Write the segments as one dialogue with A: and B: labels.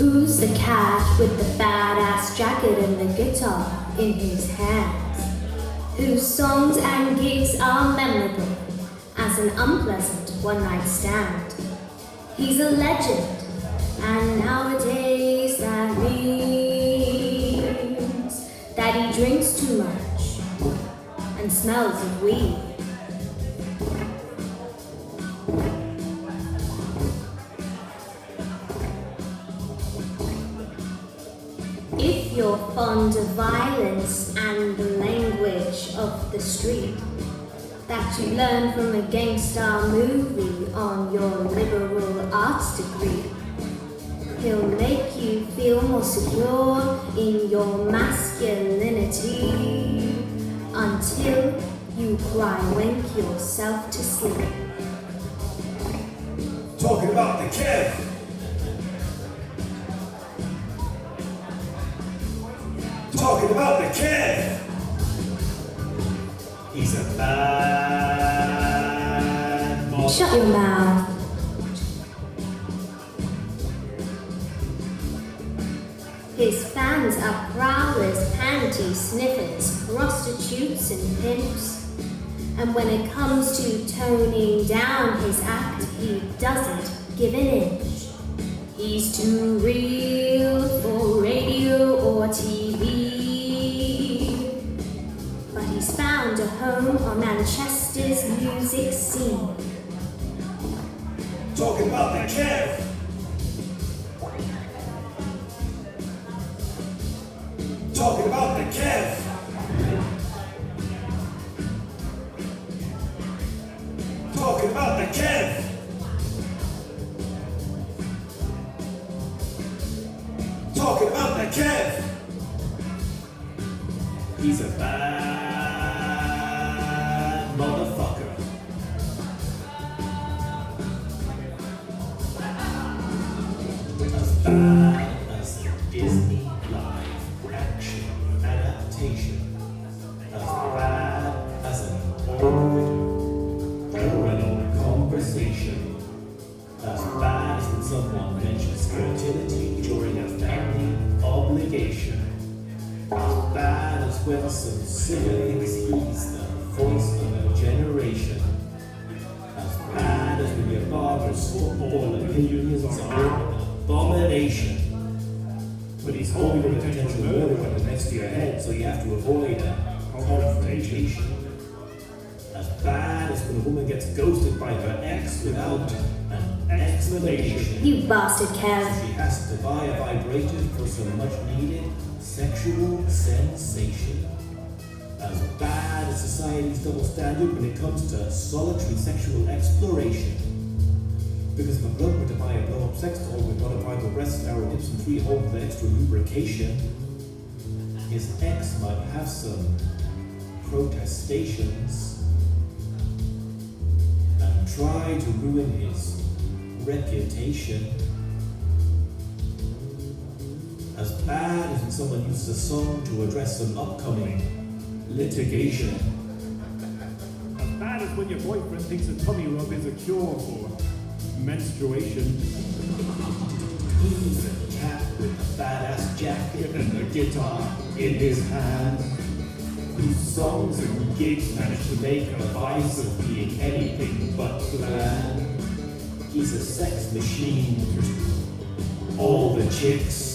A: Who's the cat with the badass jacket and the guitar in his hands? Whose songs and gigs are memorable as an unpleasant one-night stand? He's a legend, and nowadays that means that he drinks too much and smells of weed. If you're fond of violence and the language of the street that you learn from a gangster movie on your liberal arts degree, he'll make you feel more secure in your masculinity until you cry wink yourself to sleep.
B: Talking about the Kev. Talking about the Kev. He's a bad boy.
A: Shut your mouth. His fans are prowlers, panty sniffers, prostitutes and pimps. And when it comes to toning down his act, he doesn't give an inch. He's too real for radio or TV. But he's found a home on Manchester's music scene.
B: Talking about the Kev. Talking about the Kev. Talking about the Kev. Talking about the Kev. He's a bad motherfucker. As bad as the Disney live action adaptation. As bad as an awkward criminal conversation. As bad as when someone mentions fertility during a family obligation. As bad as when some singer thinks he's the voice of a generation. As bad as when your barber's football opinions are an abomination. But he's holding a potential murder weapon next to your head, so you have to avoid a confrontation. As bad as when a woman gets ghosted by her ex without an explanation.
A: You bastard, Kev.
B: She has to buy a vibrator for some much needed sexual sensation. As bad as society's double standard when it comes to solitary sexual exploration. Because if a bloke were to buy a blow-up sex doll with modifiable breasts, narrow hips and 3 holes with extra lubrication, his ex might have some protestations and try to ruin his reputation. As bad as when someone uses a song to address some upcoming litigation.
C: As bad as when your boyfriend thinks a tummy rub is a cure for menstruation.
B: He's a cat with a badass jacket and a guitar in his hand. Whose songs and gigs manage to make a vice of being anything but bland. He's a sex machine. All the chicks.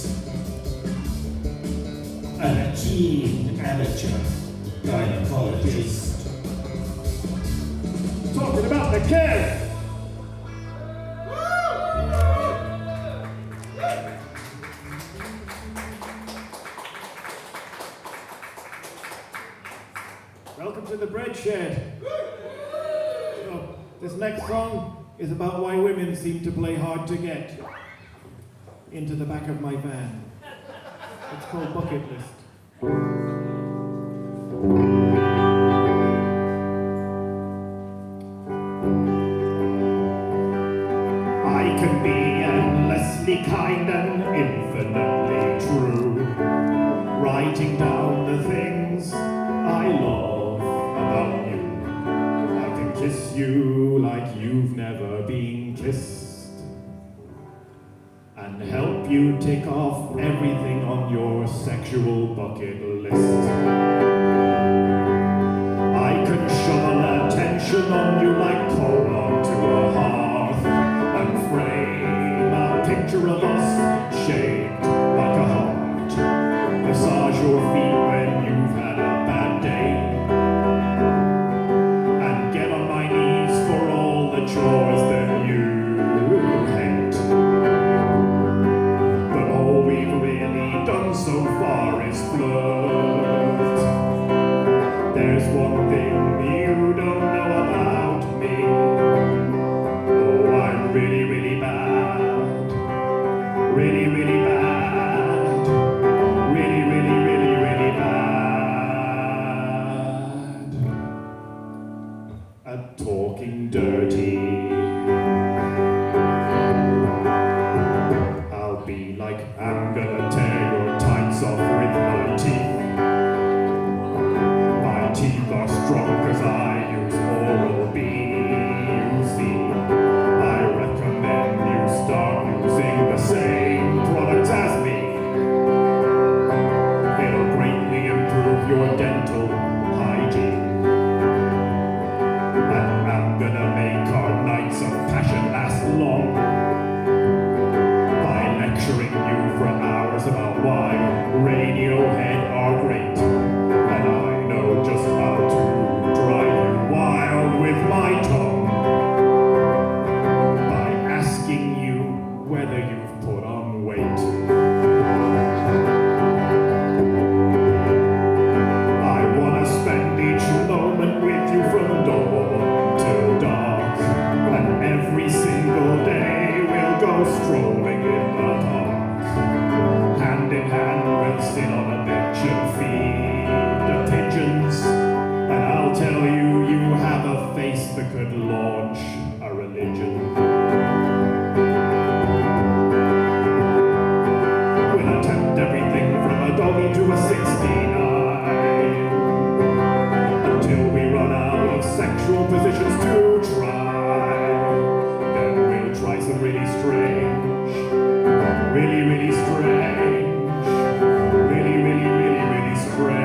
B: And a keen amateur gynecologist.
C: Talking about the Kev. Welcome to the Bread Shed. So, this next song is about why women seem to play hard to get into the back of my van. It's called Bucket List. I can be endlessly kind and infinitely true, writing down the things I love about you. I can kiss you like you've never been kissed, and help you tick off everything on your sexual bucket list. I can shovel attention on you like coal onto a hearth and frame a picture of us shaped like a heart. Massage your feet when you've had a bad day and get on my knees for all the chores that you hate. But all we've really done so far is flirt. There's one thing you don't know about me. Oh, I'm really, really bad. Really, really bad. Really, really, really, really bad at talking dirty. I'll be like, I'm gonna tear your tights off with my teeth. My teeth are strong cause I use Oral-B, you see. I recommend you start using the same products as me. It'll greatly improve your dental hygiene. And I'm gonna make our nights of passion last long by lecturing you for hours about why Radiohead are great. And I know just how to drive you wild with my tongue by asking you whether you've put on weight. I wanna spend each moment with you from dawn till dark, and every single day we'll go strolling in the park. Hand in hand we'll sit on a bench and feed the pigeons, and I'll tell you, you have a face that could launch a religion. We'll attempt everything from a doggy to a 69 until we run out of sexual positions to try. Then we'll try some really strange, really, really strange, really, really, really, really strange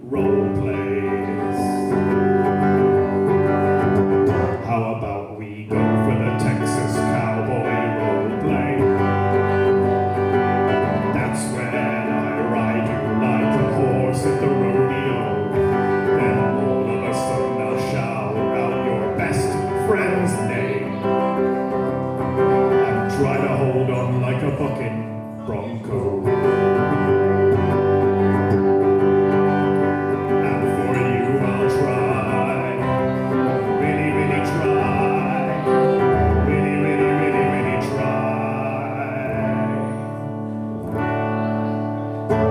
C: role plays. How about we go for the Texas cowboy role play? That's when I ride you like a horse at the rodeo. Then all of a sudden I'll shout out your best friend's name and try to hold on like a bucking bronco. And for you I'll try, really, really try, really, really, really, really try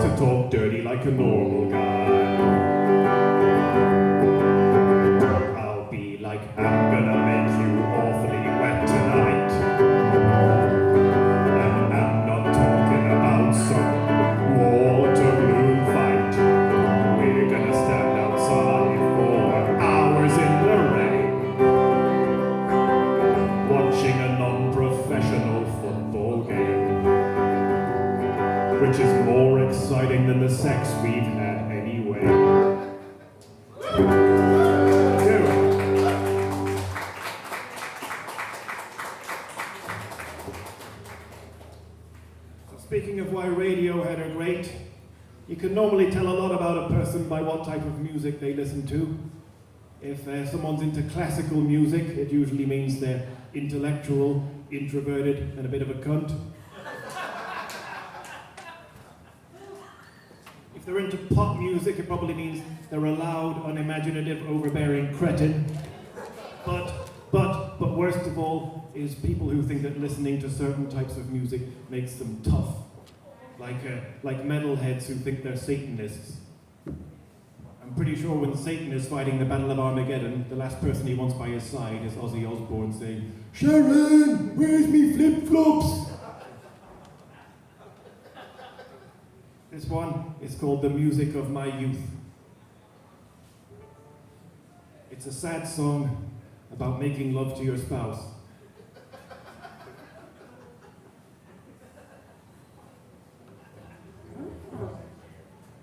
C: to talk dirty like a normal guy. I'll be like, I'm gonna make you awfully wet tonight. And I'm not talking about some Waterloo fight. We're gonna stand outside for hours in the rain, watching a non-professional football game, which is more exciting than the sex we've had anyway. Speaking of why Radiohead are great, you can normally tell a lot about a person by what type of music they listen to. If someone's into classical music, it usually means they're intellectual, introverted, and a bit of a cunt. If they're into pop music, it probably means they're a loud, unimaginative, overbearing cretin. But worst of all is people who think that listening to certain types of music makes them tough. Like metalheads who think they're Satanists. I'm pretty sure when Satan is fighting the Battle of Armageddon, the last person he wants by his side is Ozzy Osbourne saying, "Sharon, where's me flip-flops?" This one is called The Music of My Youth. It's a sad song about making love to your spouse.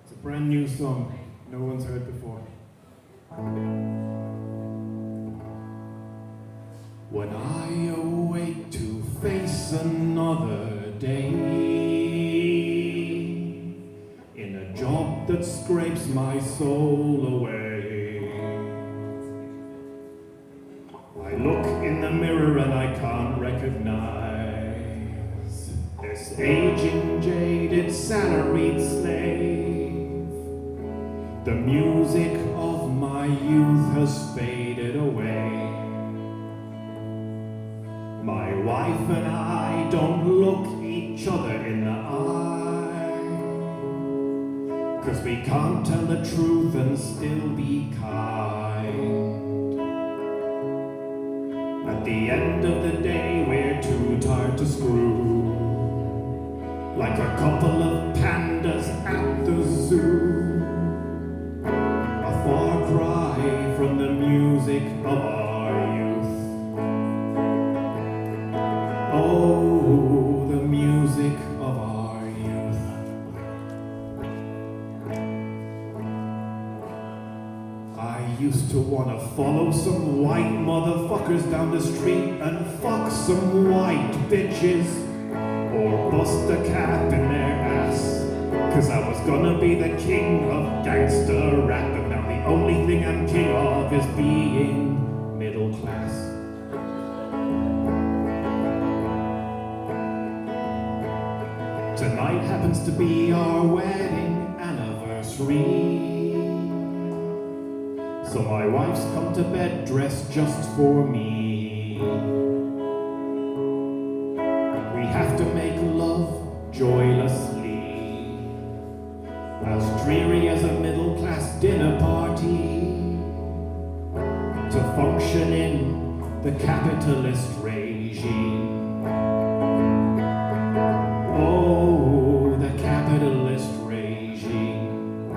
C: It's a brand new song no one's heard before. When I awake to face another day in a job that scrapes my soul away, I look in the mirror and I can't recognize this aging, jaded, salaried slave. The music of my youth has faded away. My wife and I don't look each other in the eye, 'cause we can't tell the truth and still be kind. At the end of the day, we're too tired to screw, like a couple of pandas at the zoo. A far cry from the music of our youth. Oh, the music of our youth. I used to wanna follow some white motherfuckers down the street and fuck some white bitches, or bust a cap in their ass, 'cause I was gonna be the king of gangster rap. But now the only thing I'm king of is being middle class. Tonight happens to be our wedding anniversary, so my wife's come to bed dressed just for me. We have to make love joylessly, as dreary as a middle-class dinner party, to function in the capitalist regime. Oh, the capitalist regime.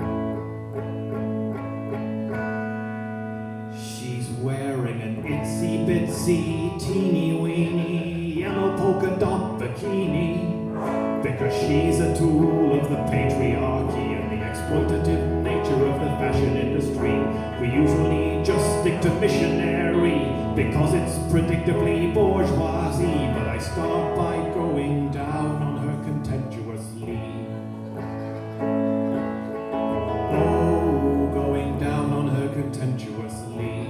C: She's wearing an itsy-bitsy, teeny-weeny, yellow polka dot bikini, because she's a tool of the patriarchy and the exploitative nature of the fashion industry. We usually just stick to missionary, because it's predictably bourgeoisie, but I start by going down on her contemptuously. Oh, going down on her contemptuously.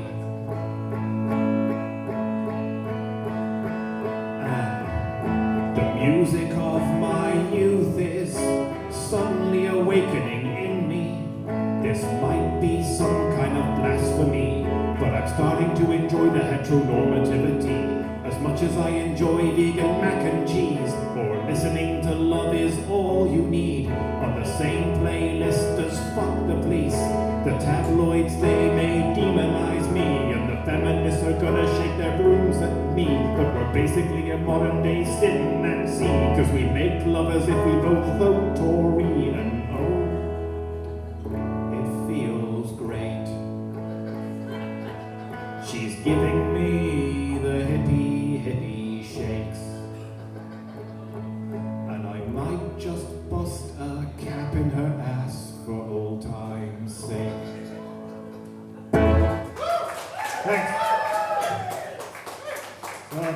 C: And the music of my youth is suddenly awakening in me. This might be some kind of blasphemy, but I'm starting to enjoy the heteronormativity as much as I enjoy vegan mac and cheese, or listening to Love Is All You Need on the same playlist as Fuck the Police. The tabloids, they may demonize me, and the feminists are gonna shake their brooms at me, but we're basically a modern day Sin and Sea, 'cause we make love as if we both vote Tory, and oh, it feels great. She's giving me the hippie shakes, and I might just bust a cap in her ass for old time's sake. Thanks.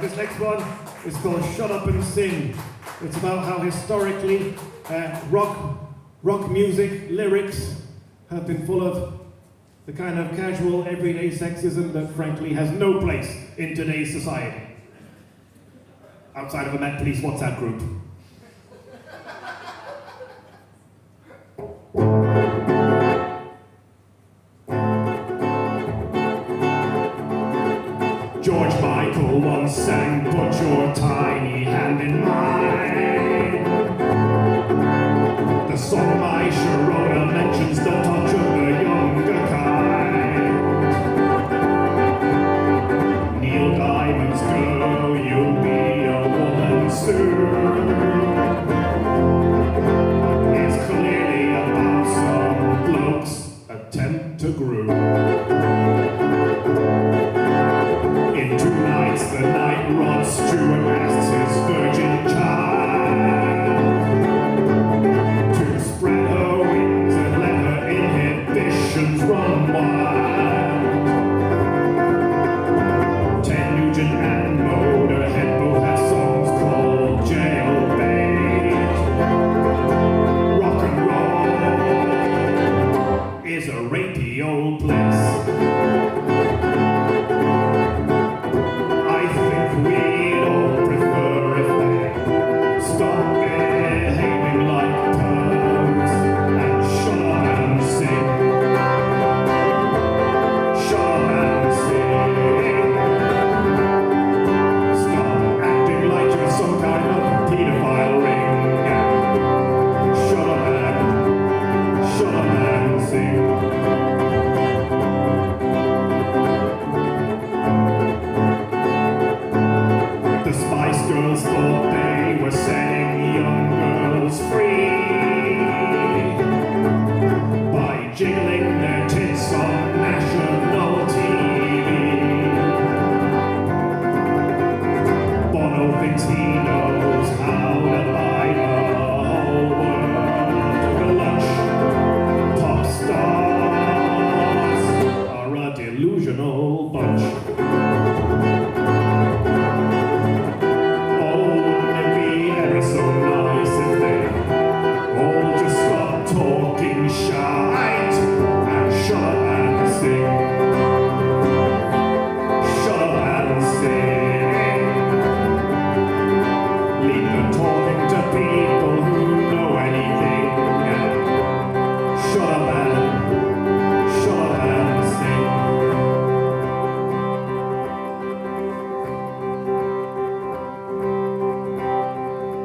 C: This next one is called Shut Up and Sing. It's about how historically rock music lyrics have been full of the kind of casual, everyday sexism that frankly has no place in today's society, outside of a Met Police WhatsApp group. George Michael once sang, "Put your tiny hand in mine." The song My Sharona mentions the touch of the younger kind. Neil Diamond's "Girl, You'll Be a Woman Soon" is clearly about some bloke's attempt to groove. I think we'd all prefer if they stop behaving like toads and shut up and sing. Shut up and sing. Stop acting like you're some kind of pedophile ring. Shut up and sing. The Spice Girls thought they were setting young girls free by jiggling their tits on national TV. Bono thinks he knows how to buy the whole world a lunch. Pop stars are a delusional bunch. Oh, wouldn't it be ever so nice if they all just stopped talking shite and shut up and sing. Shut up and sing. Leave them talking to people who know anything. Shut up and sing.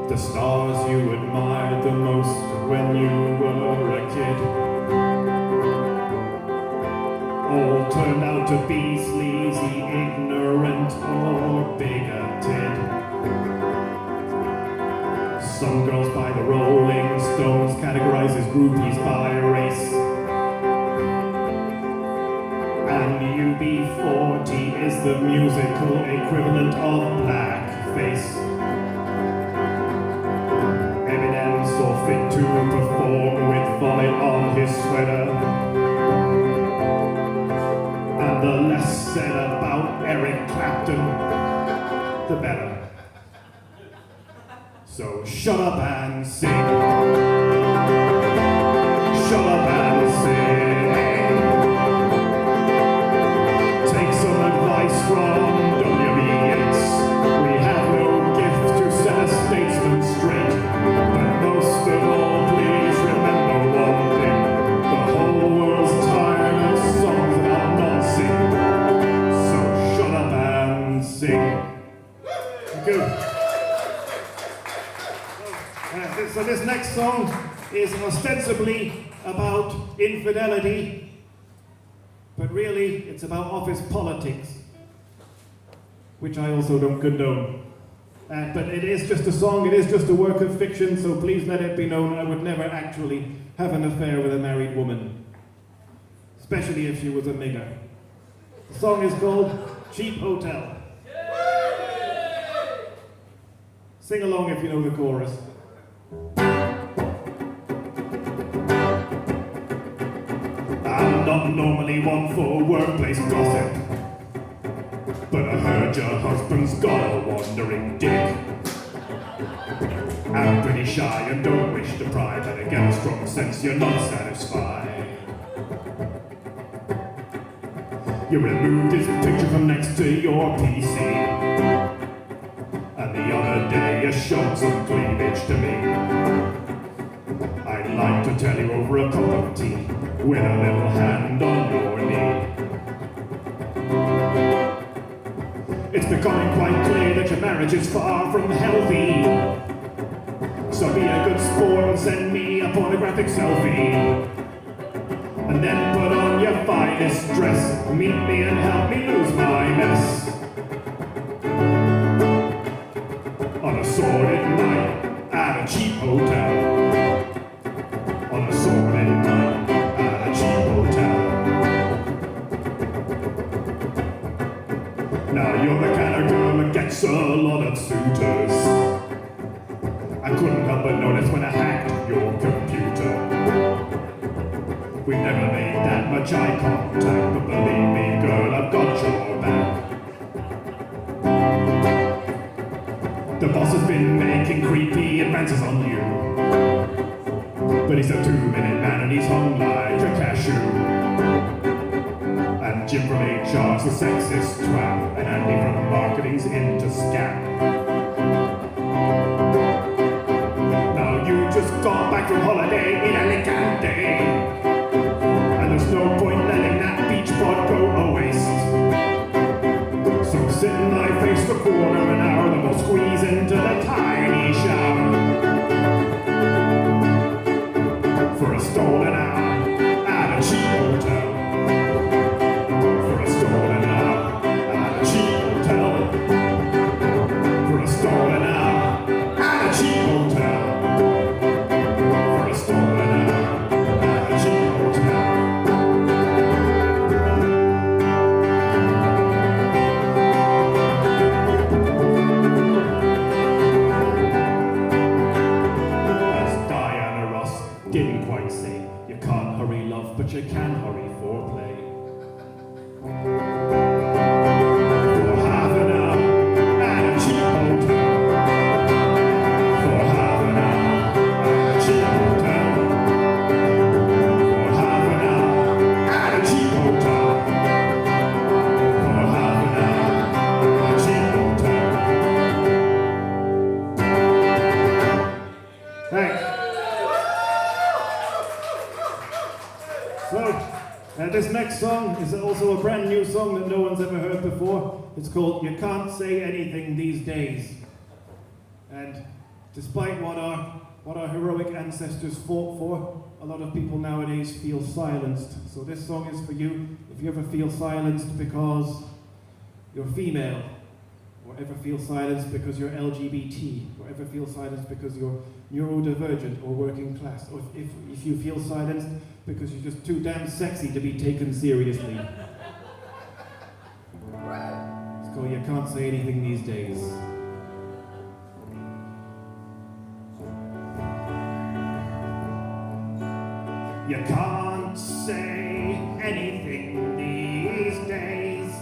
C: The stars you admired the most when you were a kid all turned out to be sleazy, ignorant, or bigoted. Some girls by the Rolling Stones categorize as groupies by race. And UB40 is the musical equivalent of blackface. Eminem saw fit to perform with vomit on his sweater. And the less said about Eric Clapton, the better. So shut up and sing. Shut up and sing. Take some advice from W.B. Yeats. We have no gift to set a statesman straight. But most of all, please remember one thing. The whole world's tired of songs about nonsense. So shut up and sing. Thank you. So this next song is ostensibly about infidelity, but really it's about office politics, which I also don't condone. But it is just a song, it is just a work of fiction, so please let it be known I would never actually have an affair with a married woman, especially if she was a nigger. The song is called Cheap Hotel. Sing along if you know the chorus. I'm not normally one for workplace gossip, but I heard your husband's got a wandering dick. I'm pretty shy and don't wish to pry, but I get a strong sense you're not satisfied. You removed his picture from next to your PC, and the other day you showed some cleavage to me. I'd like to tell you over a cup of tea, with a little hand on your knee. It's becoming quite clear that your marriage is far from healthy. So be a good sport and send me a pornographic selfie. And then put on your finest dress, meet me and help me lose my mess. On a sordid night at a cheap hotel. On a sordid night at a cheap hotel. Now you're the kind of girl that gets a lot of suitors. I couldn't help but notice when I hacked your computer. We never made that much eye contact, but believe me, girl, I've got your back. The boss has been making creepy advances on you, but he's a 2-minute man and he's hung like a cashew. Jim from HR's a sexist twat, and Andy from marketing's into scam. Now you just got back from holiday in Alicante, and there's no point letting that beach pod go a waste. So sit in my face for quarter of an hour, then we'll squeeze into the tiny shower for a stolen hour at a cheap hotel. For a stolen hour at a cheap hotel. For a stolen hour at a cheap hotel. For a stolen hour at a cheap hotel. As Diana Ross didn't quite say, you can't hurry love, but you can hurry foreplay. For half an hour at a cheap hotel. For half an hour at a cheap hotel. For half an hour at a cheap hotel. For half an hour at a cheap hotel. Thanks. So, this next song is also a brand new song that no one's ever heard before. It's called You Can't Say Anything These Days. And despite what our heroic ancestors fought for, a lot of people nowadays feel silenced. So this song is for you if you ever feel silenced because you're female, or ever feel silenced because you're LGBT, or ever feel silenced because you're neurodivergent or working class, or if you feel silenced because you're just too damn sexy to be taken seriously. It's called You Can't Say Anything These Days. You can't say anything these days.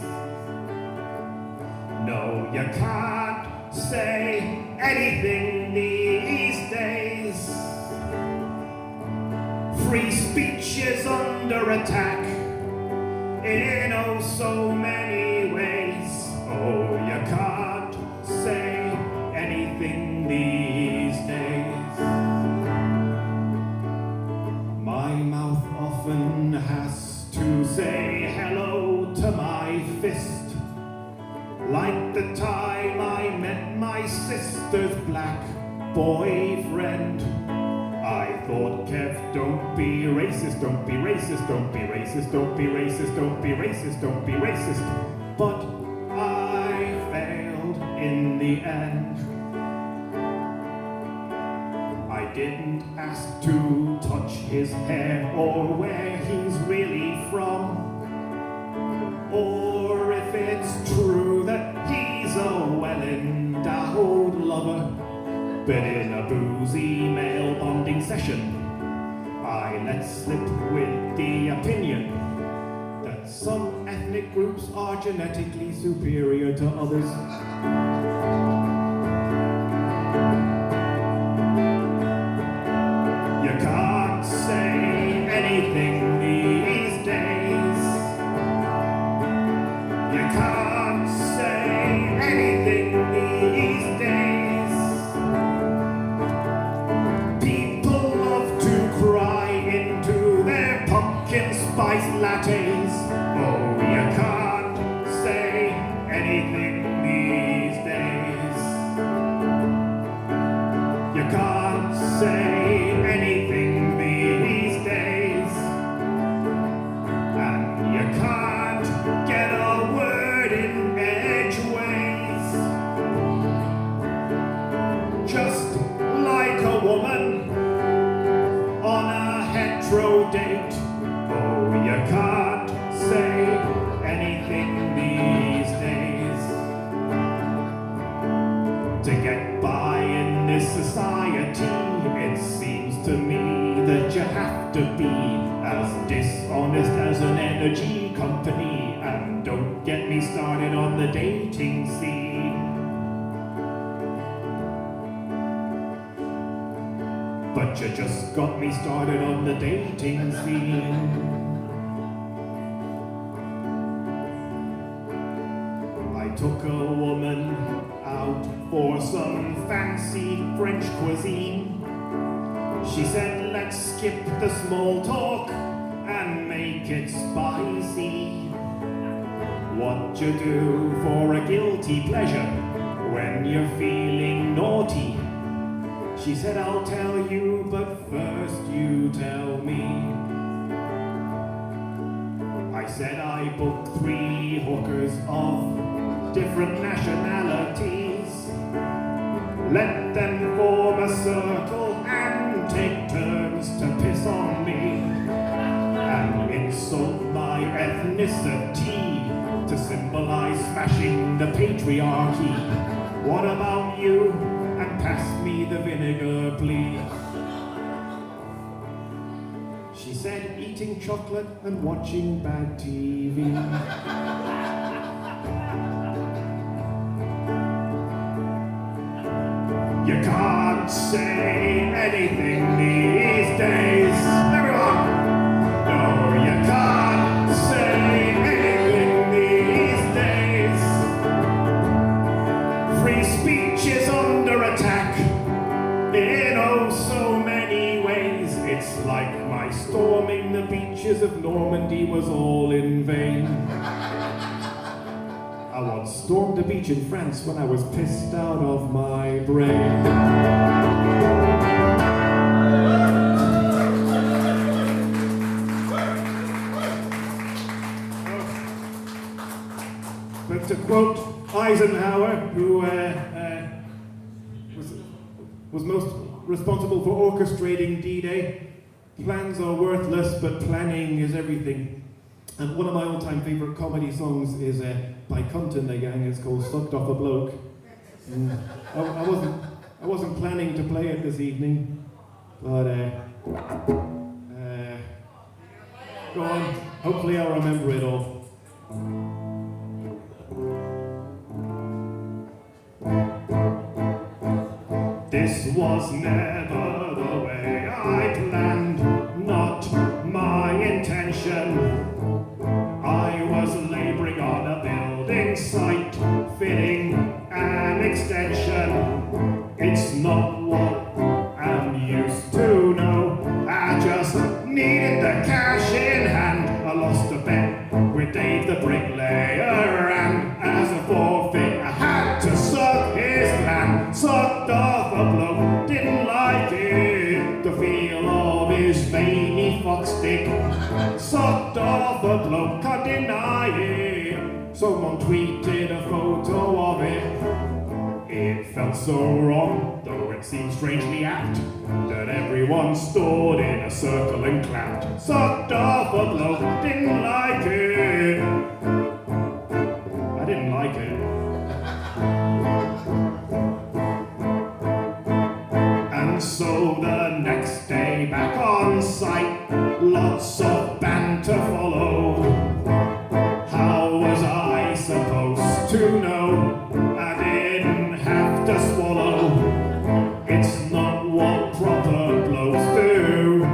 C: No, you can't say anything these days. Free speech is under attack in oh so many ways. Oh, you can't say anything these days. My mouth often has to say hello to my fist, like the time I met my sister's black boyfriend. I thought, Kev, don't be racist, don't be racist, don't be racist, don't be racist, don't be racist, don't be racist. But I failed in the end. I didn't ask to touch his hair or where he's really from, or if it's true that he's a well-endowed lover. But in a boozy male bonding session, I let slip with the opinion that some ethnic groups are genetically superior to others. You can't say anything these days. You can't say anything these days. People love to cry into their pumpkin spice lattes. Oh, you can't say anything these days. You can't say anything these days. And you can't get a word in edgeways. Just like a woman on a hetero date. Oh, you can't say anything these days. To get by in this society, it seems to me that you have to be as dishonest as an energy company. And don't get me started on the dating scene. But you just got me started on the dating scene. took a woman out for some fancy French cuisine. She said, let's skip the small talk and make it spicy. What you do for a guilty pleasure when you're feeling naughty? She said, I'll tell you, but first you tell me. I said I booked 3 hookers of different nationalities. Let them form a circle and take turns to piss on me and insult my ethnicity to symbolize smashing the patriarchy. What about you? And pass me the vinegar, please. She said, eating chocolate and watching bad TV. You can't say anything these days. Everyone! No, you can't say anything these days. Free speech is under attack in oh so many ways. It's like my storming the beaches of Normandy was all in vain. I once stormed a beach in France when I was pissed out of my brain. But to quote Eisenhower, who was most responsible for orchestrating D-Day, plans are worthless, but planning is everything. And one of my all-time favourite comedy songs is by Cunt and the Gang. It's called Sucked Off a Bloke. And I wasn't planning to play it this evening, but go on. Hopefully I'll remember it all. This was never the way I planned, not my intention. I was labouring on a building site, fitting an extension. It's not what I'm used to, no. I just needed the cash in hand. I lost a bet with Dave the bricklayer, and as a forfeit I had to suck his land. Sucked off a bloke, didn't like it. The feel of his veiny fox stick. Sucked off a bloke, can't deny it. Someone tweeted a photo of it. It felt so wrong, though it seemed strangely apt, that everyone stood in a circle and clapped. Sucked off a bloke, didn't like it. I didn't like it. And so the next day back on site, lots of banter followed. How was I supposed to know? I didn't have to swallow. It's not what proper blokes do,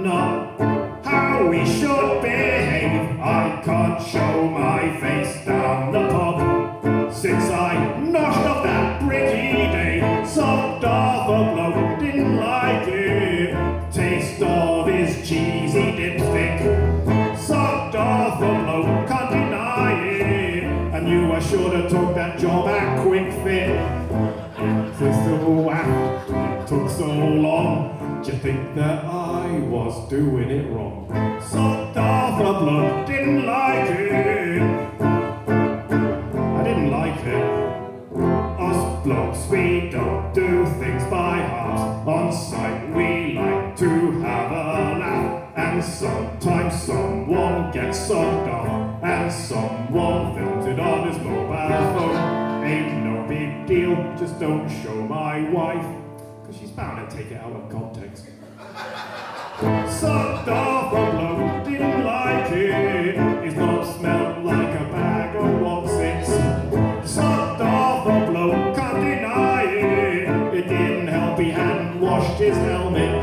C: not how we should behave. I can't show my face down the pub since I noshed off that bricky day. Sucked off a bloke, didn't like it. Taste of his cheesy dipstick. Sucked off a bloke, can't deny it. I knew I should have took that job at Quick Fit. Sister Waft, took so long. Do you think that I was doing it wrong? Sucked off a bloke, didn't like it. I didn't like it. Us blokes, we don't do things by halves. On site, we like to have a laugh. And sometimes someone gets sucked off, and someone films it on his mobile phone. Ain't no big deal, just don't show my wife, cause she's bound to take it out of context. Sucked off a bloke, didn't like it. His knob smelled like a bag of Wotsits. Sucked off a bloke, can't deny it. It didn't help, he hadn't washed his helmet.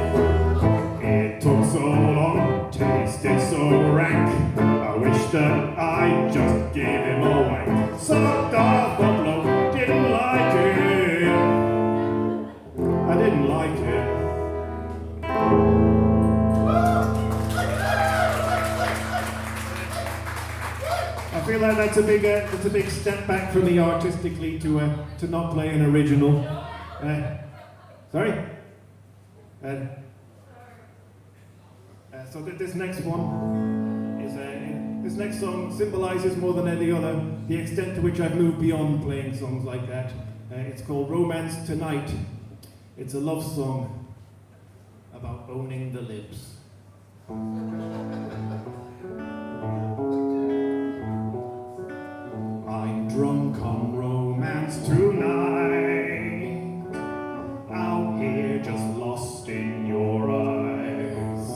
C: It took so long, tasted so rank. I wish that I I just gave him away. Sucked off the bloke, didn't like it. I didn't like it. I feel like that's a big step back for me artistically to not play an original. Sorry. So this next one is this next song symbolises more than any other the extent to which I've moved beyond playing songs like that. It's called Romance Tonight. It's a love song about owning the lips. I'm drunk on romance tonight, out here just lost in your eyes.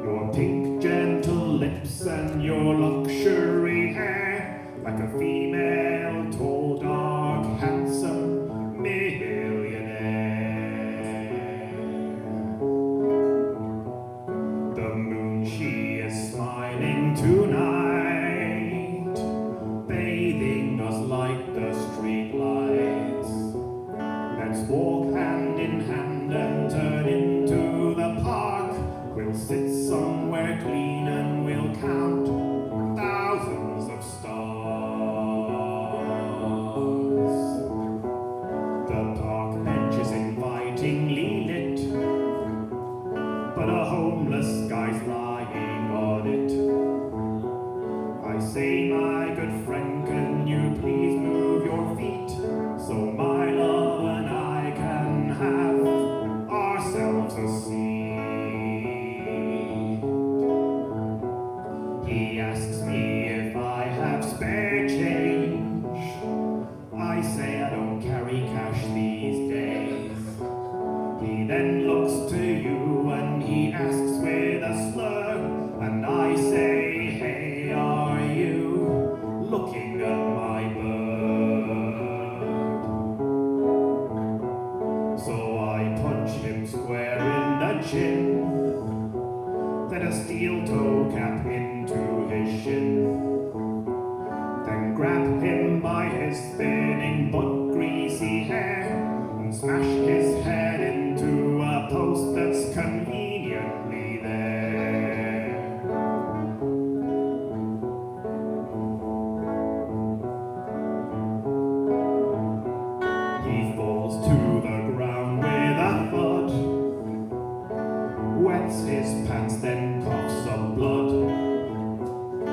C: Your pink gentle lips and your luxury hair, like a female, tall, dark, handsome millionaire. The moon, she is smiling tonight, bathing us like the street lights. Let's walk hand in hand and turn into the park. We'll sit somewhere clean and we'll count thousands of stars. The park bench is invitingly lit, but a homeless guy's lying on it. I say, my good friend, can you please move your feet so my love and I can have ourselves a seat? He asks me if I have spare change. I say I don't carry cash these days. He then looks to you and he asks with a slur, and I say, hey, are you looking at my bird? So I punch him square in the chin, then a steel toe cap into his shin, then grab him by his thinning but greasy hair and smash his head into a post that's conveniently there. He falls to the ground with a thud, wets his pants, then coughs up blood. I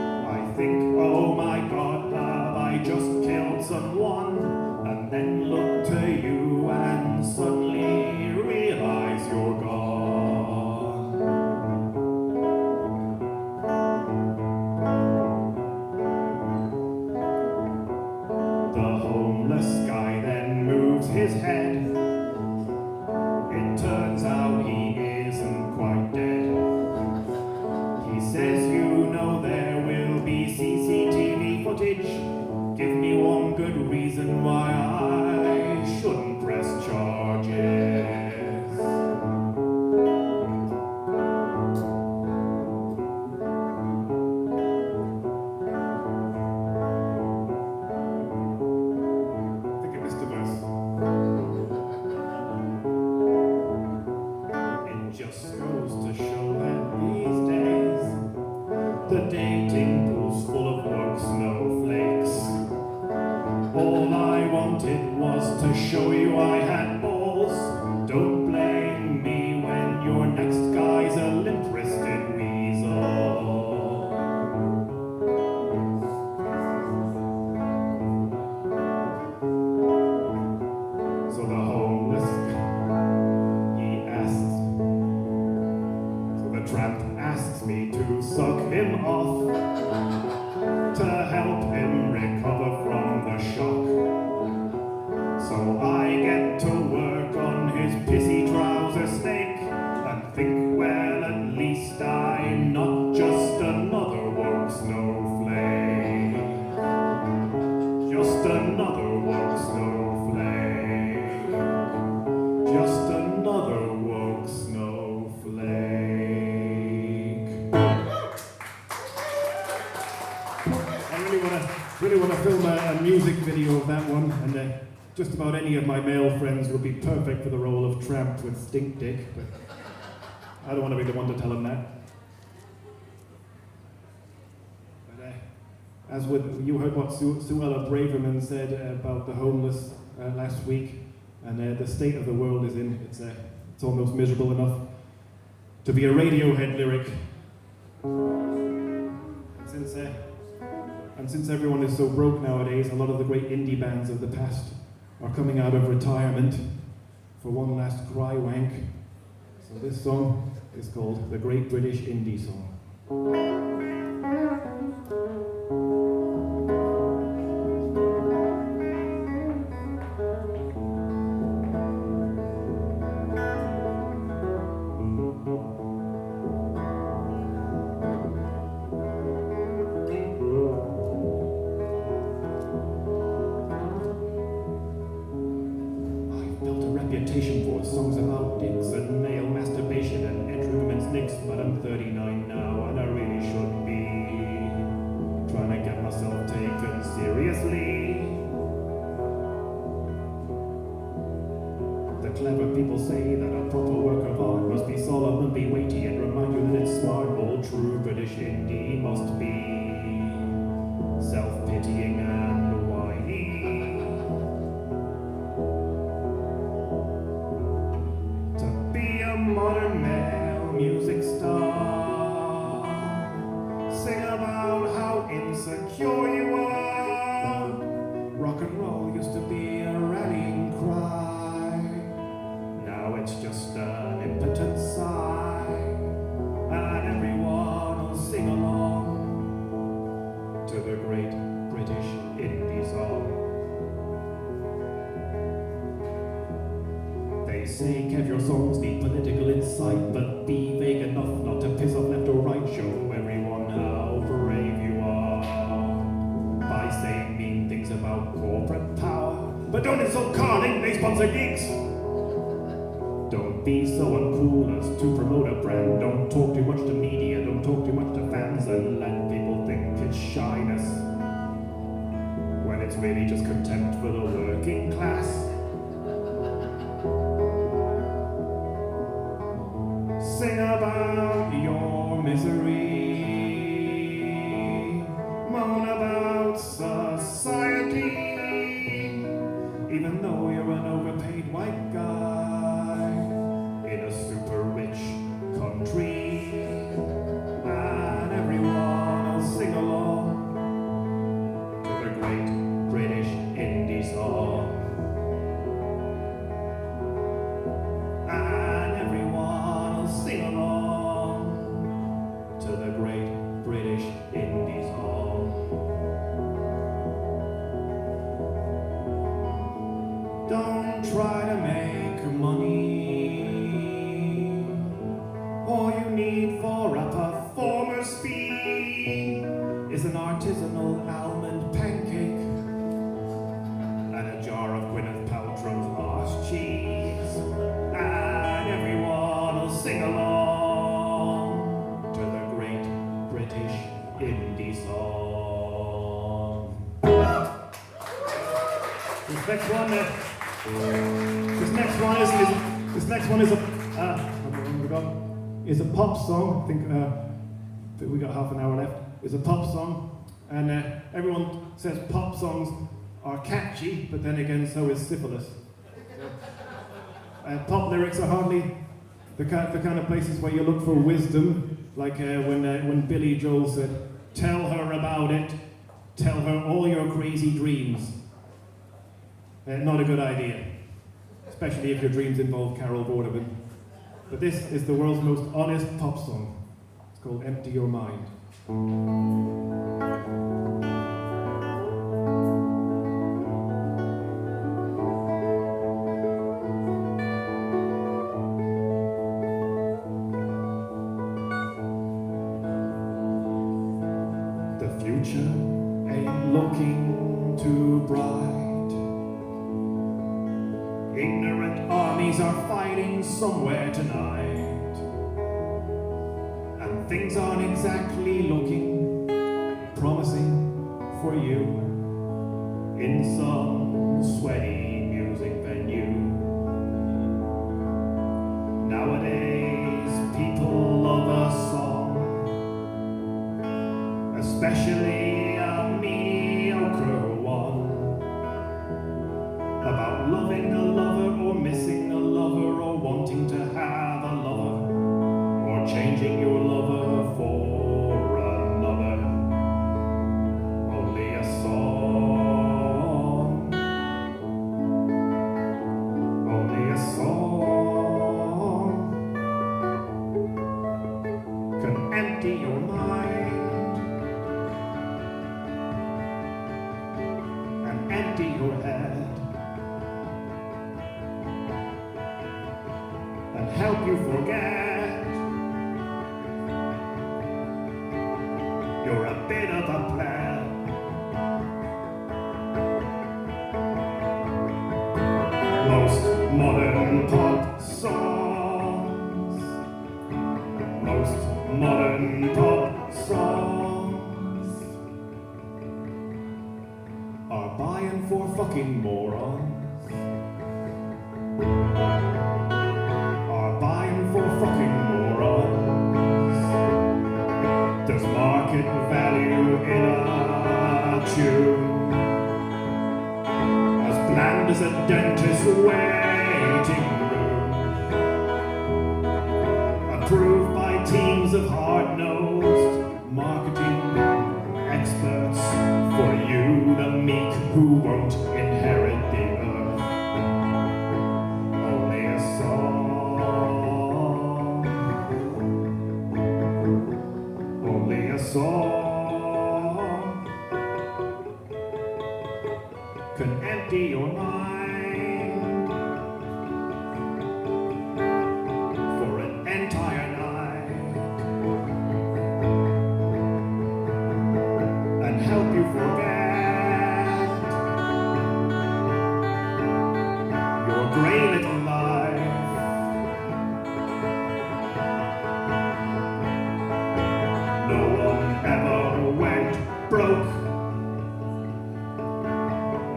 C: think, oh my God, have I just killed someone? And then look to you and suddenly realize you're gone. The homeless guy then moves his head. It turns out he isn't quite dead. He says, you know, there will be CCTV footage. Give me one good reason why I shouldn't press charges. I think I missed a verse. It just goes to show that these days the dating pool's full of woke snowflakes. All I wanted was to show you I had balls. Don't blame me when your next guy's a limp-wristed weasel. So the homeless, he asks, so the tramp asks me to suck him off, to help him recover from the shock. So I get to work really want to film a music video of that one, and just about any of my male friends would be perfect for the role of Tramp with Stink Dick, but I don't want to be the one to tell them that. But as with, you heard what Suella Braverman said about the homeless last week, and the state of the world is in. It's almost miserable enough to be a Radiohead lyric. And since everyone is so broke nowadays, a lot of the great indie bands of the past are coming out of retirement for one last cry wank. So this song is called The Great British Indie Song. For songs about dicks and male masturbation and entering women's nicks, but I'm 39 now and I really should be trying to get myself taken seriously. The clever people say that a proper work of art must be solemn and be weighty and remind you that it's smart. All true British indie must be self-pitying and whiny. Modern male music star, sing about how insecure you are. Rock and roll used to be a rallying cry, now it's just an impotent sigh, and everyone will sing along to the great British indie song. They say, Kev, your songs need political insight, but be vague enough not to piss off left or right. Show everyone how brave you are by saying mean things about corporate power. But don't insult Carling, they sponsor gigs. Don't be so uncool as to promote a brand. Don't talk too much to media, don't talk too much to fans, and let people think it's shyness when it's really just contempt for the working class. Sing about your misery, moan about society, even though you're an overpaid white guy in a super rich country, and everyone will sing along to the great British indie song. Sing along to the great British indie song. Don't try to make money. All you need for a performer's fee is an artisanal almond pancake and a jar of Gwyneth Paltrow's arse cheese, and everyone will sing along to the great British indie song. This next one is a pop song. I think we got half an hour left. It's a pop song, and everyone says pop songs are catchy, but then again, so is syphilis. Pop lyrics are hardly the kind of places where you look for wisdom, like when Billy Joel said, "Tell her about it, tell her all your crazy dreams." Not a good idea, especially if your dreams involve Carol Vorderman. But this is the world's most honest pop song. It's called Empty Your Mind. The future ain't looking too bright. Ignorant armies are fighting somewhere tonight, and things aren't exactly looking promising for for you in some sweaty music venue. Nowadays, people love a song, especially a mediocre one, about loving a lover or missing a lover or wanting to have a lover or changing your lover for another. Only a song, only a song can empty your mind and empty your head and help you forget you're a bit of a pleb. Most modern pop songs, most modern pop songs are buying for fucking morons, are buying for fucking morons. There's market value in a tune as bland as a dentist's waiting room, approved by teams of hard-nosed marketing experts for you, the meek who won't inherit the earth. Only a song, only a song can empty your mind for an entire night and help you forget your grey little life. No one ever went broke.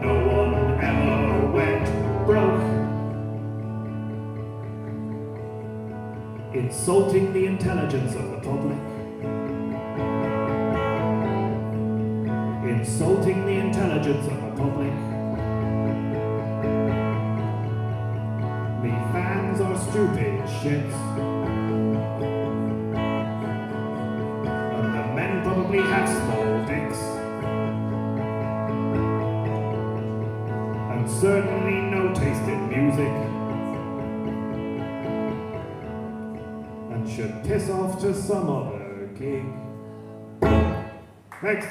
C: No one ever went broke. Insulting the intelligence of the public. Insulting the intelligence of the public. Me fans are stupid shits. And the men probably have small dicks. And certainly no taste in music. And should piss off to some other gig. Next.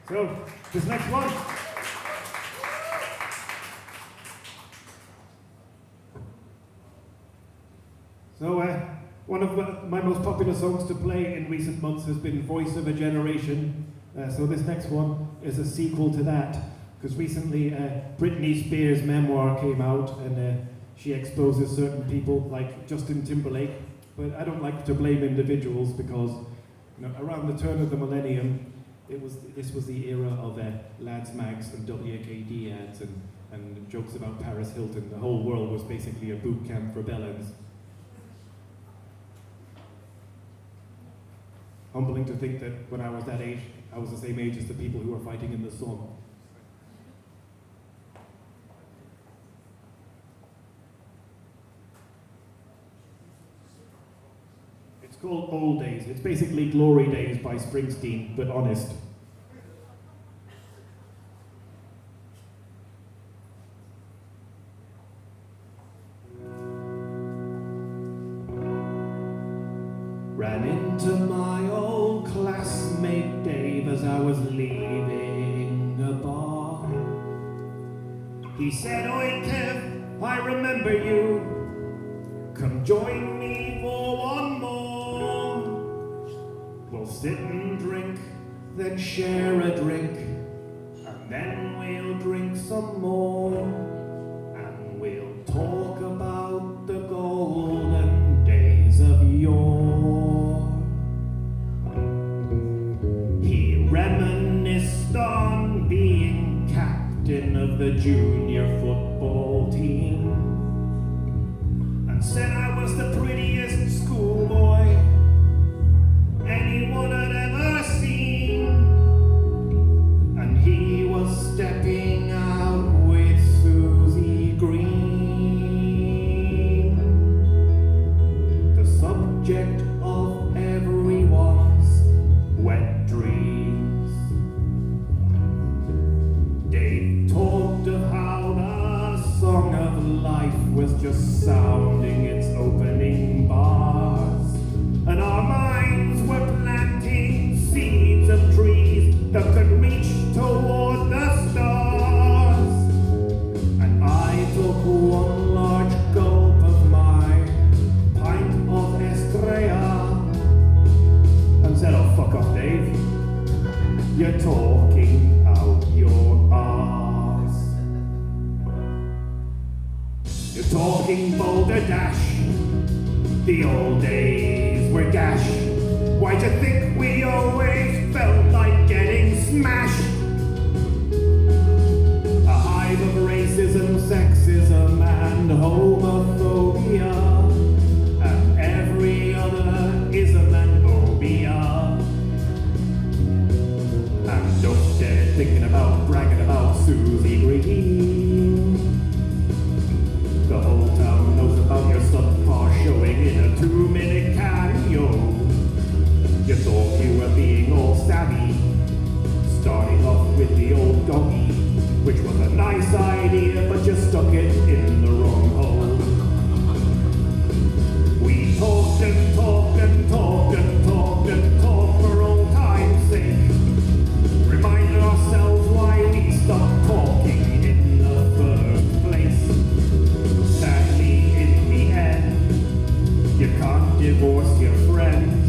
C: So, this next one. So, one of my most popular songs to play in recent months has been Voice of a Generation. So this next one is a sequel to that, because recently Britney Spears' memoir came out and she exposes certain people like Justin Timberlake. But I don't like to blame individuals because around the turn of the millennium, this was the era of Lads Mags and WKD ads and jokes about Paris Hilton. The whole world was basically a boot camp for bellends. Humbling to think that when I was that age, I was the same age as the people who were fighting in the song. It's called Old Days. It's basically Glory Days by Springsteen, but honest. Ran into my old classmate Dave as I was leaving a bar. He said, "Oi Kev, I remember you. Come join me for one more. We'll sit and drink, then share a drink, and then we'll drink some more. And we'll talk about the golden days of yore." He reminisced on being captain of the junior football team, and said I was the prettiest schoolboy anyone had ever seen. And he was stepping out with Susie Green, the subject of everyone's wet dreams. Dave talked of how the song of life was just sounding its opening bars, and our minds were planting seeds of trees that could reach toward the stars. And I took one large gulp of my pint of Estrella and said, "Oh, fuck off, Dave. You're talking out your arse. You're talking Boulder Dash. The old days were gash. Why'd you think we always felt like getting smashed? A hive of racism, sexism, and homophobia, and every other ism and phobia. And don't dare thinking about bragging about Susie Green. The whole town knows about your subpar showing in a 2-minute cameo. You thought you were being all savvy, starting off with the old doggy, which was a nice idea, but you stuck it in the wrong hole. We talked and talked and talked and talked and talked for old time's sake, reminded ourselves why we stopped talking in the first place. Sadly, in the end, you can't divorce your friends,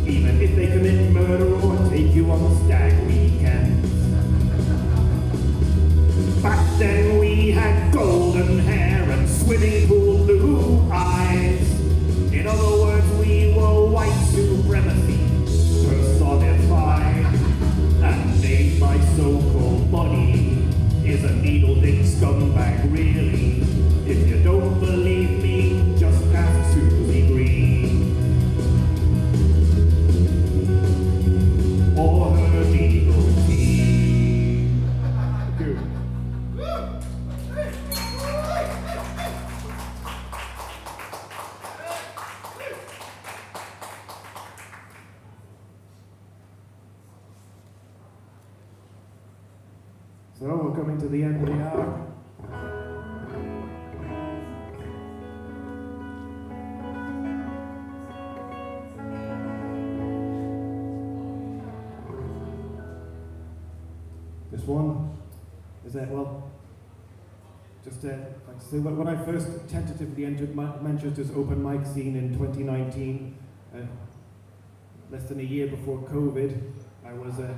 C: even if they commit murder or take you on stag weekends. Back then we had golden hair and swimming pool blue eyes. In other words, we were white supremacy personified. And Dave, my so-called buddy, is a needle-dick scumbag, really. If you don't believe me, just ask Susie Green or her legal team. Thank you. So we're coming to the end of the hour. This one is that, well, just like I say, when I first tentatively entered Manchester's open mic scene in 2019, less than a year before COVID, I was a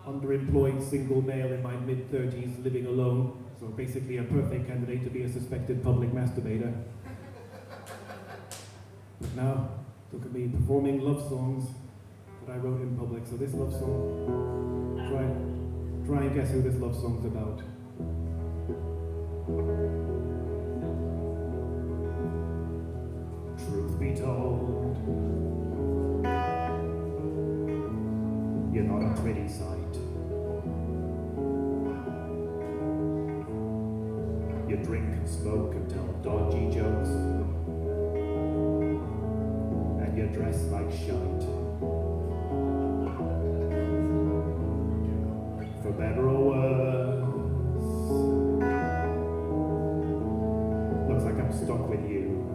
C: underemployed single male in my mid-30s living alone, so basically a perfect candidate to be a suspected public masturbator. But now, look at me performing love songs that I wrote in public. So this love song, try and guess who this love song's about. Truth be told, you're not a pretty sight. You drink and smoke and tell dodgy jokes, and you dress like shite. For better or worse, looks like I'm stuck with you.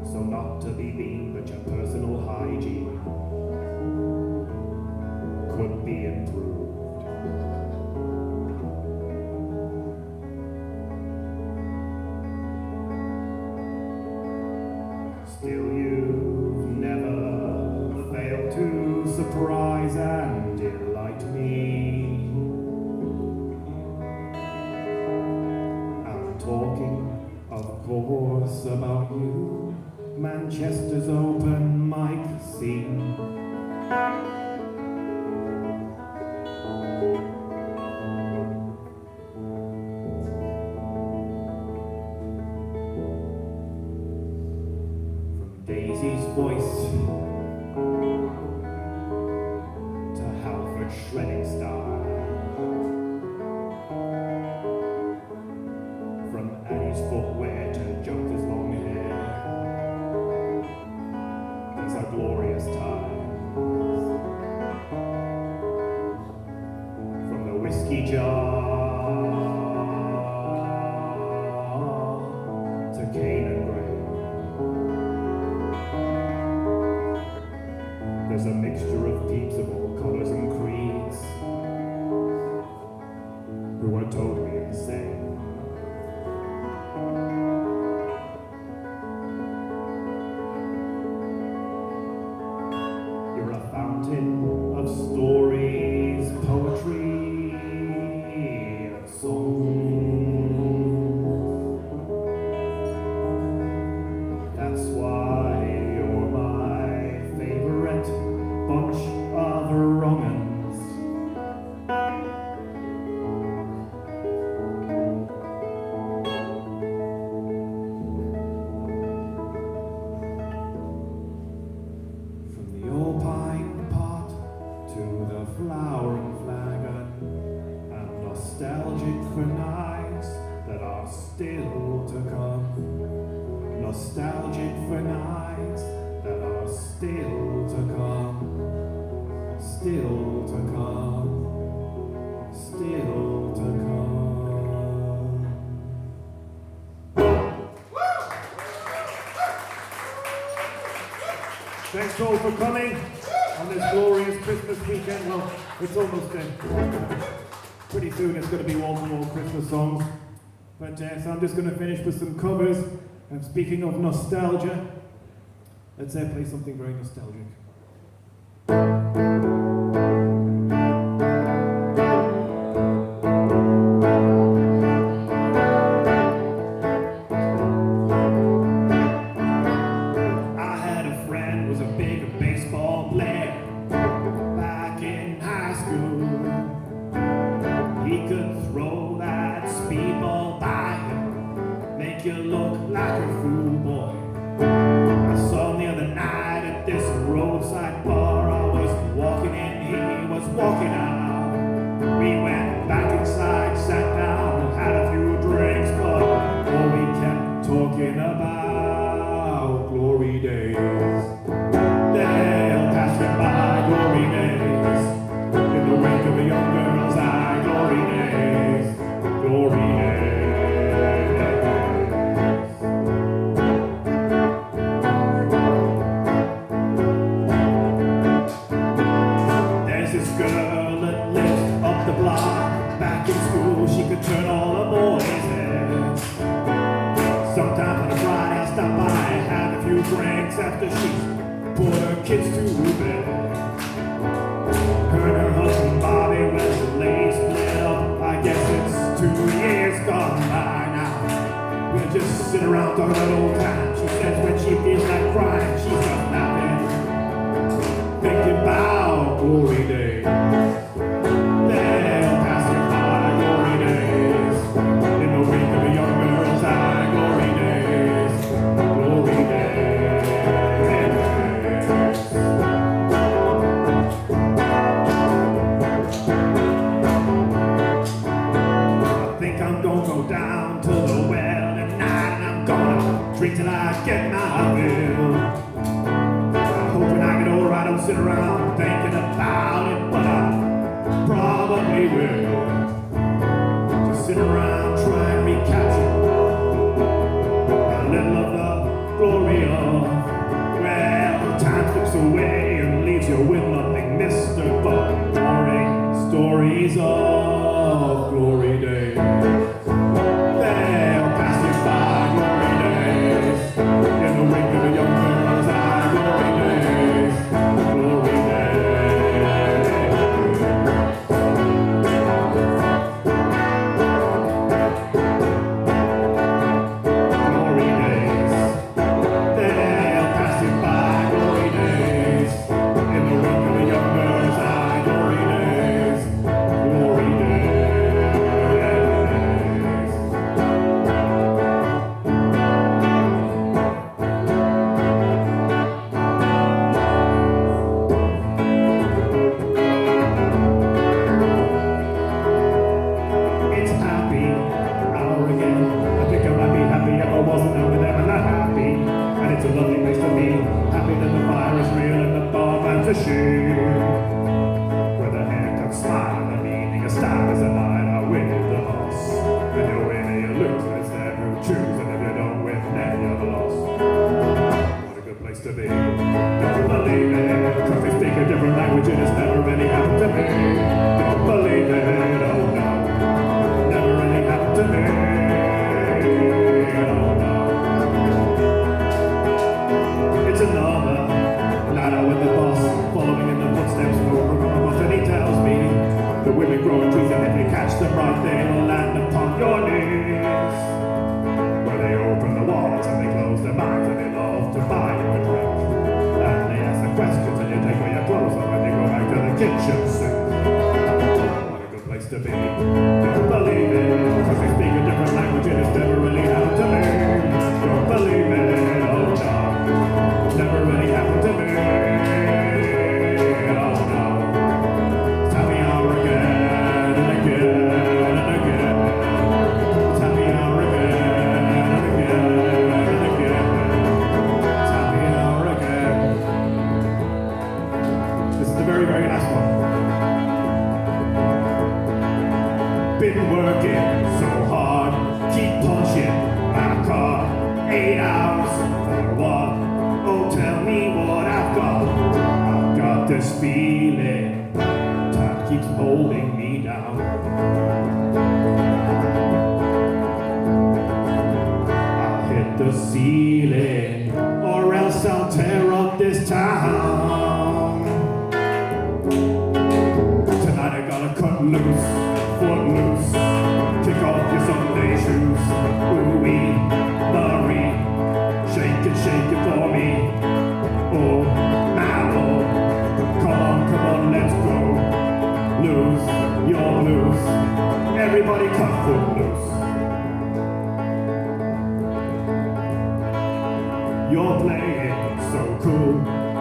C: So not to be mean, but your personal hygiene could be improved. Still, you've never failed to surprise and delight me. I'm talking, of course, about you, Manchester's open mic scene. with shredding style. From Annie's footwear to Joker's long hair, these are glorious times. From the whiskey jar to cane and grain, there's a mixture of peeps of all colors and creeds who are totally insane. You're a fountain of stories, poetry, and song. That's why you're my favorite bunch of Romans. From the old pine pot to the flowering flagon, I'm nostalgic for nights that are still to come. Nostalgic for nights that are still to come. Still to come. Still to come. Thanks all for coming on this glorious Christmas weekend. Well, it's almost in. Pretty soon it's going to be wall-to-wall Christmas songs. But so I'm just going to finish with some covers. And speaking of nostalgia, let's play something very nostalgic. I had a friend who was a big baseball player back in high school. He could throw that speedball by you, make you look like a fool, boy. I saw him the other night at this roadside bar. I was walking in, he was walking out. We went back inside, sat down, and had a few drinks, but all we kept talking about glory days. They'll pass me by, glory days. In the wake of a young girl's eye, glory days, glory days. There's this girl that lives up the block. Back in school, she could turn all the boys' heads. Sometimes on a Friday, I'll stop by, have a few drinks after she's put her kids to bed. Her and her husband Bobby, well, the lady split up. I guess it's 2 years gone by now. We'll just sit around talking about old times. She says when she feels like crying, she's just laughing, thinking about glory days. They'll pass you by, glory days. In the wake of a young girl's eye, glory days, glory days. I think I'm gonna go down to the well tonight, and I'm gonna drink till I get my fill. Hoping I get over, I don't sit around thinking about it, but I probably will. Just sit around, try and recapture a little of the glory of, well, time slips away and leaves you with nothing, mister, but boring stories of glory days. They'll pass you by, glory days. In the wake of a young girl's eye, glory days, glory days. Glory days. They'll pass you by, glory days. In the wake of a young girl's eye, glory days, glory to me. Don't believe it, oh no. Never really happened to me. Oh no. It's another ladder with the boss following in the footsteps from above, and he tells me the women growing trees, and if you catch them right, they'll land upon your knees. Where they open the wallets and they close their minds, and they love to buy you a drink. And they ask the questions, and you take all your clothes off, and they go back to the kitchen sink. What a good place to be. Don't believe it, cause they speak a different language, and it's never really happened to me. Don't believe it, oh no. Never really happened to me. Oh no. Tell me how again and again and again. Tell me how again and again and again. Tell me how again. This is the very, very last one. Been working so hard, keep punching my card. 8 hours for what? Oh, tell me what I've got. I've got this feeling, time keeps holding me down. I'll hit the ceiling, or else I'll tear up this town. Tonight I gotta cut loose, foot loose, kick off your Sunday shoes. Ooh-wee, Marie, shake it for me. Oh, my Lord, come on, let's go. Lose your blues, everybody cut foot loose. You're playing so cool,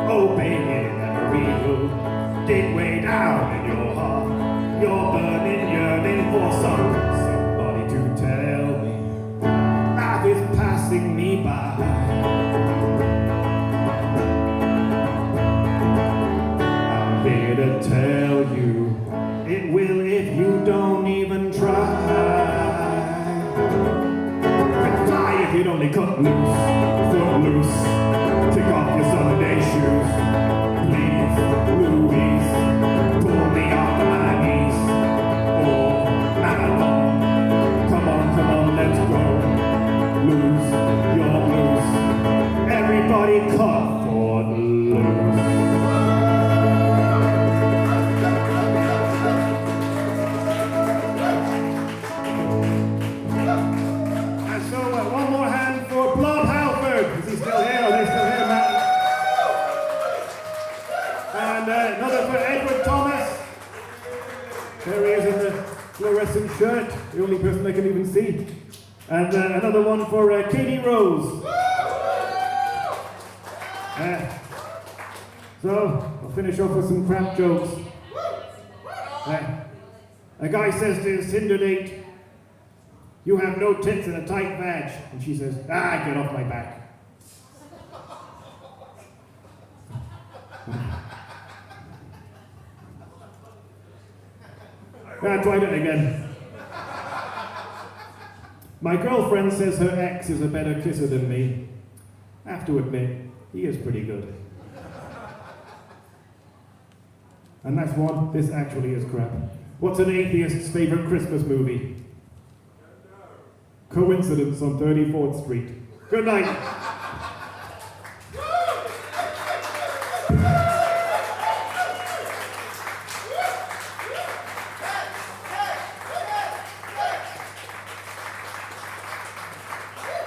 C: obeying every rule. Dig way down in your heart, you're burning, yearning for somebody to tell me life is passing me by. I'm here to tell you, it will if you don't even try. And fly if you'd only cut loose, foot loose, kick off your Sunday shoes. Please, Louise, pull me off my knees. Oh, my Lord, come on, let's go. Lose your blues, everybody cut for loose. And so one more hand for Blood Halford. Is he still here? Are they still here, Matt? And another for Edward Thomas. There he is in the fluorescent shirt, the only person I can even see. And another one for Katie Rose. So, I'll finish off with some crap jokes. A guy says to his Tinder date, "You have no tits and a tight vag." And she says, "Ah, get off my back." Try it again. My girlfriend says her ex is a better kisser than me. I have to admit, he is pretty good. And that's one, this actually is crap. What's an atheist's favorite Christmas movie? Coincidence on 34th Street. Good night.